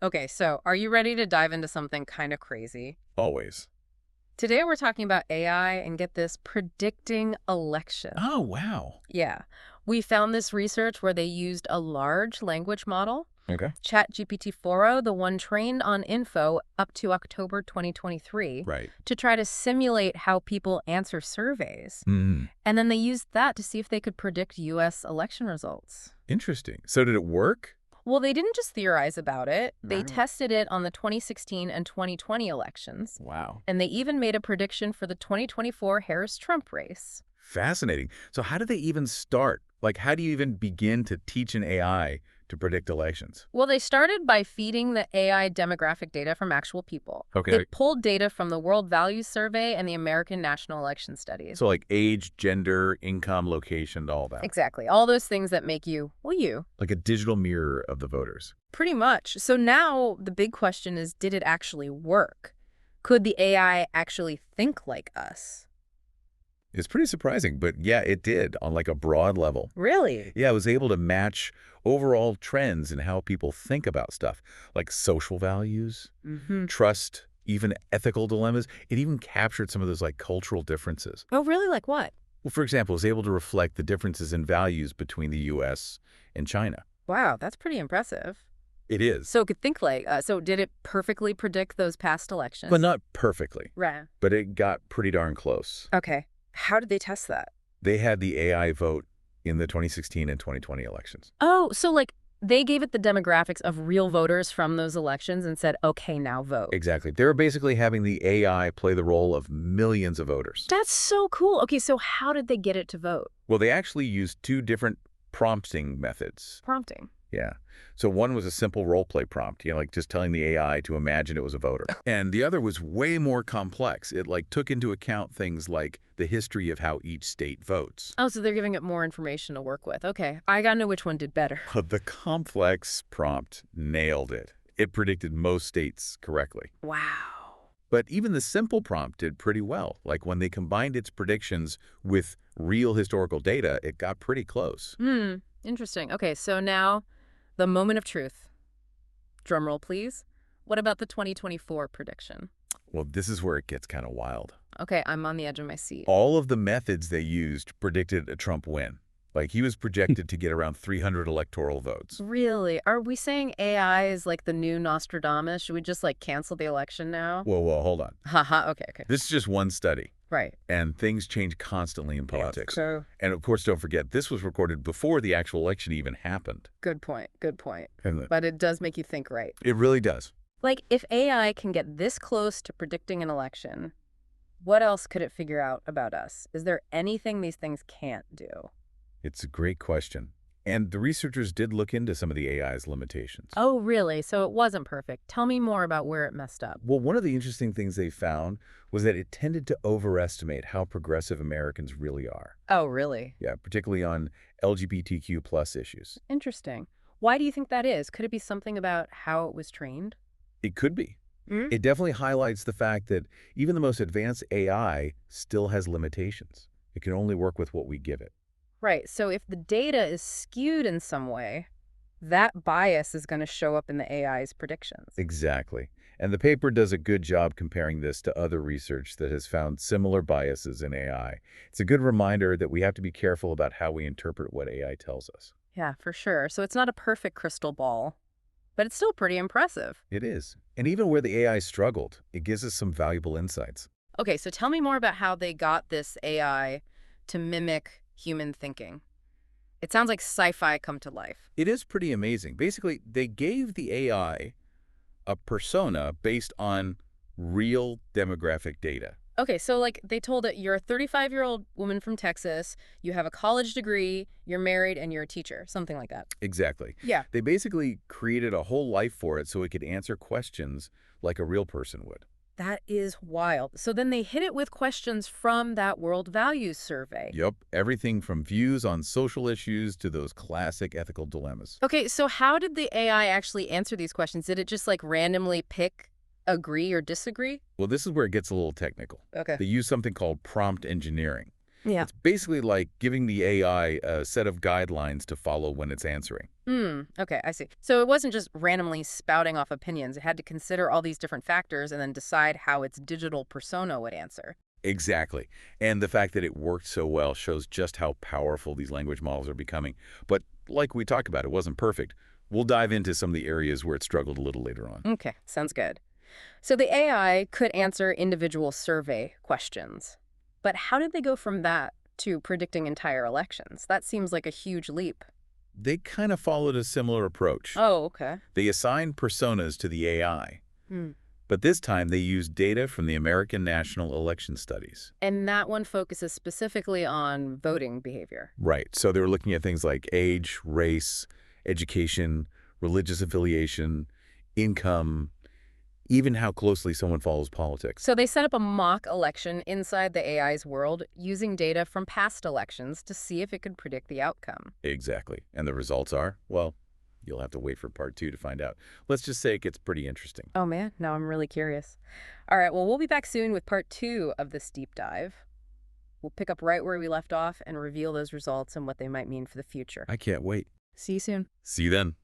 Okay, so are you ready to dive into something kind of crazy? Always. Today we're talking about AI and get this predicting election. Oh, wow. Yeah. We found this research where they used a large language model, Okay. ChatGPT 4o, the one trained on info up to October 2023, Right. to try to simulate how people answer surveys. Hmm. And then they used that to see if they could predict US election results. Interesting. So did it work? Well, they didn't just theorize about it. They Right. tested it on the 2016 and 2020 elections. Wow. And they even made a prediction for the 2024 Harris-Trump race. Fascinating. So how did they even start? Like, how do you even begin to teach an AI to predict elections? Well, they started by feeding the AI demographic data from actual people. They Okay. pulled data from the World Values Survey and the American National Election Studies. So like age, gender, income, location, all that. Exactly. All those things that make you, well, you. Like a digital mirror of the voters. Pretty much. So now the big question is, did it actually work? Could the AI actually think like us? It's pretty surprising, but yeah, it did on like a broad level. Really? Yeah, I was able to match overall trends in how people think about stuff, like social values, Mm-hmm. trust, even ethical dilemmas. It even captured some of those like cultural differences. Oh, really? Like what? Well, for example, it was able to reflect the differences in values between the U.S. and China. Wow, that's pretty impressive. It is, So it could think like, so did it perfectly predict those past elections? but not perfectly, Right. but it got pretty darn close. Okay. How did they test that? They had the AI vote in the 2016 and 2020 elections. Oh, so like they gave it the demographics of real voters from those elections and said, okay, now vote. Exactly. They were basically having the AI play the role of millions of voters. That's so cool. Okay, so how did they get it to vote? Well, they actually used two different prompting methods. Prompting. Yeah. So one was a simple role play prompt, like just telling the AI to imagine it was a voter. And the other was way more complex. It like took into account things like the history of how each state votes. Oh, so they're giving it more information to work with. Okay, I gotta know which one did better. But the complex prompt nailed it. It predicted most states correctly. Wow. But even the simple prompt did pretty well. Like when they combined its predictions with real historical data, it got pretty close. Interesting. Okay, so now the moment of truth. Drum roll, please. What about the 2024 prediction? Well, this is where it gets kind of wild. Okay, I'm on the edge of my seat. All of the methods they used predicted a Trump win. Like he was projected to get around 300 electoral votes. Really? Are we saying AI is like the new Nostradamus? Should we just like cancel the election now? Whoa, hold on. Haha, okay. This is just one study, Right. and things change constantly in politics. So, And of course, don't forget, this was recorded before the actual election even happened. good point. Good point. And But it does make you think, right? it really does. Like, if AI can get this close to predicting an election, what else could it figure out about us? Is there anything these things can't do? It's a great question. And the researchers did look into some of the AI's limitations. Oh, really? So it wasn't perfect. Tell me more about where it messed up. Well, one of the interesting things they found was that it tended to overestimate how progressive Americans really are. Oh, really? Yeah, particularly on LGBTQ plus issues. Interesting. Why do you think that is? Could it be something about how it was trained? It could be. Mm? It definitely highlights the fact that even the most advanced AI still has limitations. It can only work with what we give it. Right. So if the data is skewed in some way, that bias is going to show up in the AI's predictions. Exactly. And the paper does a good job comparing this to other research that has found similar biases in AI. It's a good reminder that we have to be careful about how we interpret what AI tells us. Yeah, for sure. So it's not a perfect crystal ball, but it's still pretty impressive. It is. And even where the AI struggled, it gives us some valuable insights. Okay, so tell me more about how they got this AI to mimic human thinking. It sounds like sci-fi come to life. It is pretty amazing. Basically, they gave the AI a persona based on real demographic data. Okay, so like they told it you're a 35-year-old woman from Texas, you have a college degree, you're married, and you're a teacher, something like that. Exactly. Yeah. They basically created a whole life for it so it could answer questions like a real person would. That is wild. So then they hit it with questions from that World Values Survey. Yup, everything from views on social issues to those classic ethical dilemmas. Okay, so how did the AI actually answer these questions? Did it just like randomly pick agree or disagree? Well, this is where it gets a little technical. Okay. They use something called prompt engineering. Yeah. It's basically like giving the AI a set of guidelines to follow when it's answering. Okay, I see. So it wasn't just randomly spouting off opinions. It had to consider all these different factors and then decide how its digital persona would answer. Exactly. And the fact that it worked so well shows just how powerful these language models are becoming. But like we talked about, it wasn't perfect. We'll dive into some of the areas where it struggled a little later on. Okay, sounds good. So the AI could answer individual survey questions. But how did they go from that to predicting entire elections? That seems like a huge leap. They kind of followed a similar approach. Oh, okay. They assigned personas to the AI. Hmm. But this time, they used data from the American National Election Studies. And that one focuses specifically on voting behavior. Right. So they were looking at things like age, race, education, religious affiliation, income, even how closely someone follows politics. So they set up a mock election inside the AI's world using data from past elections to see if it could predict the outcome. Exactly. And the results are, well, you'll have to wait for part 2 to find out. Let's just say it gets pretty interesting. Oh man, now I'm really curious. All right, well, we'll be back soon with part 2 of this deep dive. We'll pick up right where we left off and reveal those results and what they might mean for the future. I can't wait. See you soon. See you then.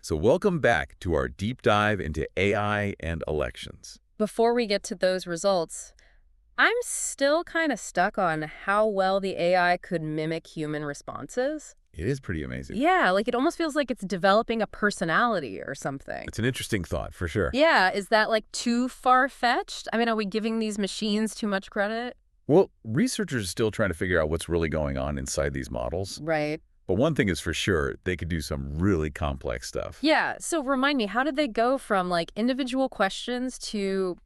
So welcome back to our deep dive into AI and elections. Before we get to those results, I'm still kind of stuck on how well the AI could mimic human responses. It is pretty amazing. Yeah, like it almost feels like it's developing a personality or something. It's an interesting thought, for sure. Yeah, is that like too far-fetched? I mean, are we giving these machines too much credit? Well, researchers are still trying to figure out what's really going on inside these models. Right. But one thing is for sure, they could do some really complex stuff. Yeah, so remind me, how did they go from like individual questions to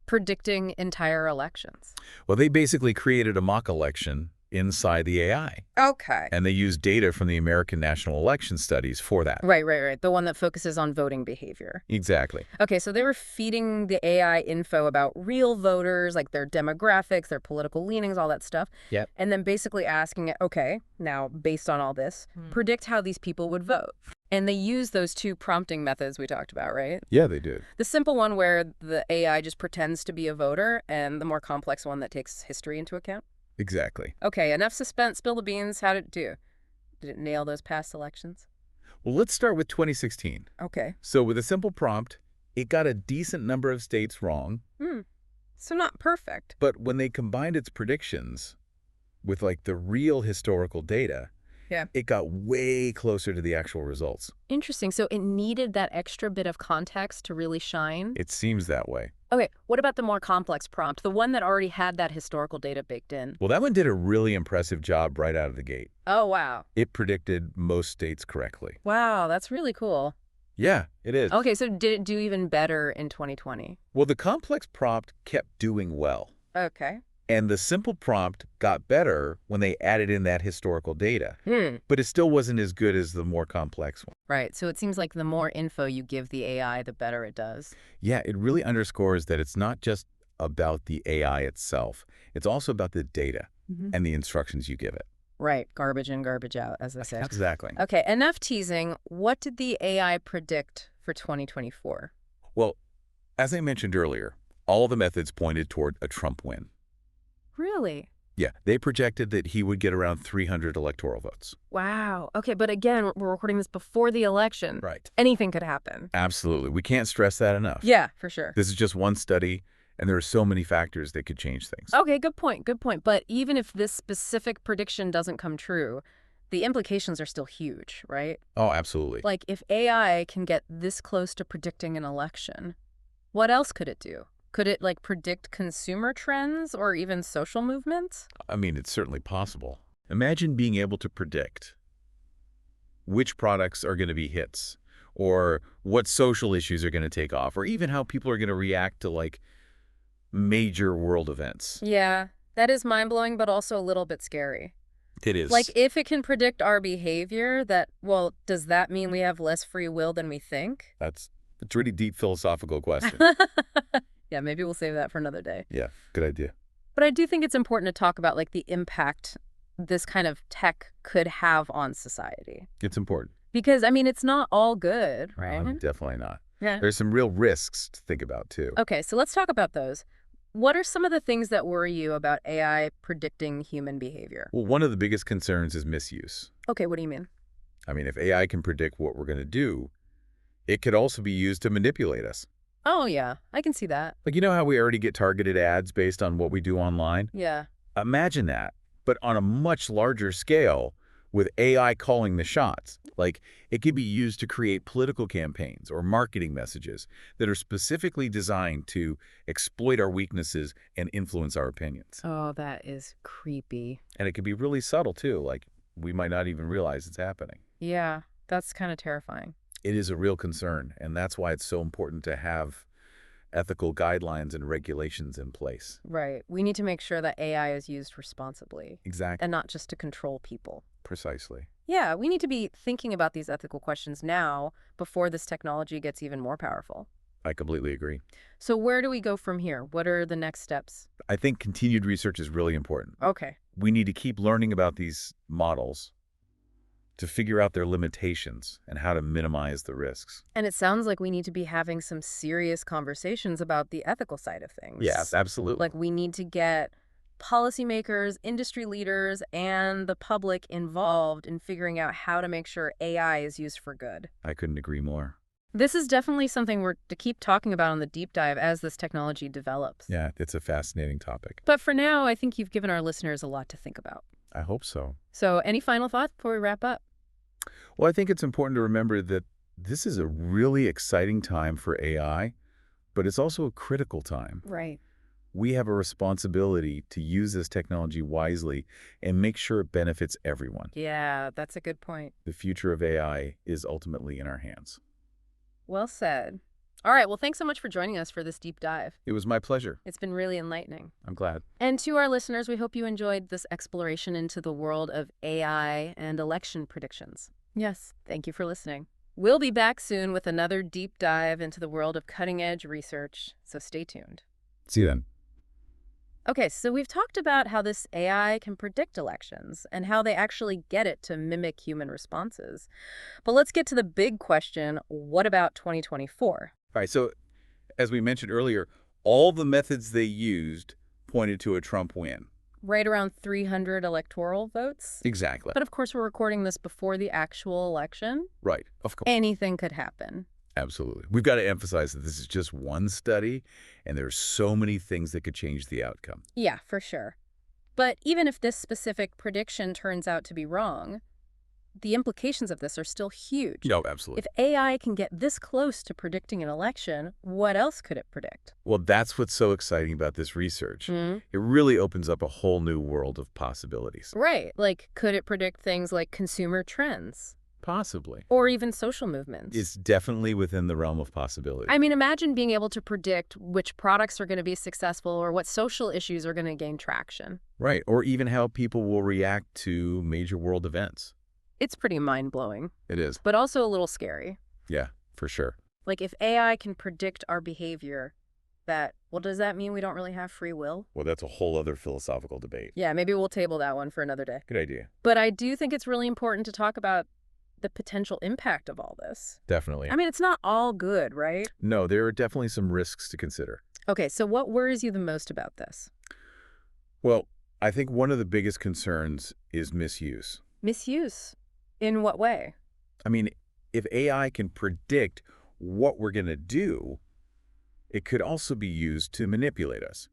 predicting entire elections? Well, they basically created a mock election inside the AI. Okay. And they used data from the American National Election Studies for that. Right. The one that focuses on voting behavior. Exactly. Okay, so they were feeding the AI info about real voters, like their demographics, their political leanings, all that stuff. Yep. And then basically asking it, okay, now based on all this, predict how these people would vote. And they use those two prompting methods we talked about, right? Yeah, they did. The simple one where the AI just pretends to be a voter, and the more complex one that takes history into account. Exactly. Okay, enough suspense. Spill the beans. How did it do? Did it nail those past elections? Well, let's start with 2016. Okay. So with a simple prompt, it got a decent number of states wrong. So not perfect. But when they combined its predictions with like the real historical data, Yeah. it got way closer to the actual results. Interesting. So it needed that extra bit of context to really shine? It seems that way. Okay, what about the more complex prompt, the one that already had that historical data baked in? Well, that one did a really impressive job right out of the gate. Oh, wow. It predicted most states correctly. Wow, that's really cool. Yeah, it is. Okay, so did it do even better in 2020? Well, the complex prompt kept doing well. Okay. And the simple prompt got better when they added in that historical data. Hmm. But it still wasn't as good as the more complex one. Right, so it seems like the more info you give the AI, the better it does. Yeah, it really underscores that it's not just about the AI itself. It's also about the data and the instructions you give it. Right, garbage in, garbage out, as I say. Exactly. Okay, enough teasing. What did the AI predict for 2024? Well, as I mentioned earlier, all the methods pointed toward a Trump win. Really? Yeah, they projected that he would get around 300 electoral votes. Wow. Okay, but again, we're recording this before the election. Right. Anything could happen. Absolutely. We can't stress that enough. Yeah, for sure. This is just one study, and there are so many factors that could change things. Okay, good point. But even if this specific prediction doesn't come true, the implications are still huge, right? Oh, absolutely. Like, if AI can get this close to predicting an election, what else could it do? Could it, like, predict consumer trends or even social movements? I mean, it's certainly possible. Imagine being able to predict which products are going to be hits, or what social issues are going to take off, or even how people are going to react to, like, major world events. Yeah, that is mind-blowing, but also a little bit scary. It is. Like, if it can predict our behavior, well, does that mean we have less free will than we think? That's a really deep philosophical question. Yeah, maybe we'll save that for another day. Yeah, good idea. But I do think it's important to talk about, like, the impact this kind of tech could have on society. It's important. Because, I mean, it's not all good, right? Definitely not. Yeah. There's some real risks to think about, too. Okay, so let's talk about those. What are some of the things that worry you about AI predicting human behavior? Well, one of the biggest concerns is misuse. Okay, what do you mean? I mean, if AI can predict what we're going to do, it could also be used to manipulate us. Oh, yeah, I can see that. Like, you know how we already get targeted ads based on what we do online? Yeah. Imagine that, but on a much larger scale with AI calling the shots. Like, it could be used to create political campaigns or marketing messages that are specifically designed to exploit our weaknesses and influence our opinions. Oh, that is creepy. And it can be really subtle, too. Like, we might not even realize it's happening. Yeah, that's kind of terrifying. It is a real concern, and that's why it's so important to have ethical guidelines and regulations in place. Right. We need to make sure that AI is used responsibly Exactly. and not just to control people. Precisely. Yeah, we need to be thinking about these ethical questions now before this technology gets even more powerful. I completely agree. So where do we go from here? What are the next steps? I think continued research is really important. Okay. We need to keep learning about these models to figure out their limitations and how to minimize the risks. And it sounds like we need to be having some serious conversations about the ethical side of things. Yes, absolutely. Like we need to get policymakers, industry leaders, and the public involved in figuring out how to make sure AI is used for good. I couldn't agree more. This is definitely something we're to keep talking about on the deep dive as this technology develops. Yeah, it's a fascinating topic. But for now, I think you've given our listeners a lot to think about. I hope so. So any final thoughts before we wrap up? Well, I think it's important to remember that this is a really exciting time for AI, but it's also a critical time. Right. We have a responsibility to use this technology wisely and make sure it benefits everyone. Yeah, that's a good point. The future of AI is ultimately in our hands. Well said. All right, well, thanks so much for joining us for this deep dive. It was my pleasure. It's been really enlightening. I'm glad. And to our listeners, we hope you enjoyed this exploration into the world of AI and election predictions. Yes, thank you for listening. We'll be back soon with another deep dive into the world of cutting-edge research, so stay tuned. See you then. Okay, so we've talked about how this AI can predict elections and how they actually get it to mimic human responses. But let's get to the big question, what about 2024? All right, so as we mentioned earlier, all the methods they used pointed to a Trump win. Right around 300 electoral votes? Exactly. But of course, we're recording this before the actual election. Right, of course. Anything could happen. Absolutely. We've got to emphasize that this is just one study, and there's so many things that could change the outcome. Yeah, for sure. But even if this specific prediction turns out to be wrong, the implications of this are still huge. No, absolutely. If AI can get this close to predicting an election, what else could it predict? Well, that's what's so exciting about this research. Mm. It really opens up a whole new world of possibilities. Right. Like, could it predict things like consumer trends? Possibly. Or even social movements? It's definitely within the realm of possibility. I mean, imagine being able to predict which products are going to be successful or what social issues are going to gain traction. Right, or even how people will react to major world events. It's pretty mind-blowing, It is. but also a little scary. Yeah, for sure. Like, if AI can predict our behavior, does that mean we don't really have free will? Well, that's a whole other philosophical debate. Yeah, maybe we'll table that one for another day. Good idea. But I do think it's really important to talk about the potential impact of all this. Definitely. I mean, it's not all good, right? No, there are definitely some risks to consider. Okay, so what worries you the most about this? Well, I think one of the biggest concerns is misuse. Misuse. In what way? I mean, if AI can predict what we're going to do, it could also be used to manipulate us.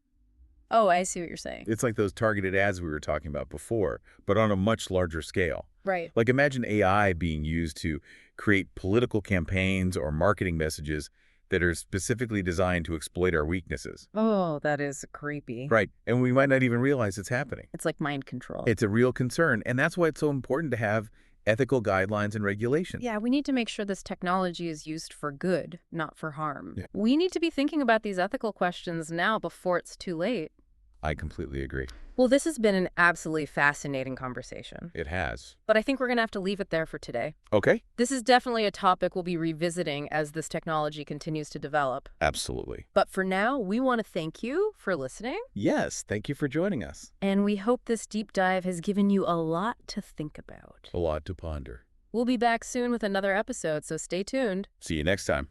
Oh, I see what you're saying. It's like those targeted ads we were talking about before, but on a much larger scale. Right. Like imagine AI being used to create political campaigns or marketing messages that are specifically designed to exploit our weaknesses. Oh, that is creepy. Right. And we might not even realize it's happening. It's like mind control. It's a real concern. And that's why it's so important to have ethical guidelines and regulations. Yeah, we need to make sure this technology is used for good, not for harm. Yeah. We need to be thinking about these ethical questions now before it's too late. I completely agree. Well, this has been an absolutely fascinating conversation, It has. but I think we're going to have to leave it there for today. Okay. This is definitely a topic we'll be revisiting as this technology continues to develop. Absolutely. But for now, we want to thank you for listening, Yes. Thank you for joining us. and we hope this deep dive has given you a lot to think about. A lot to ponder. We'll be back soon with another episode, so stay tuned. See you next time.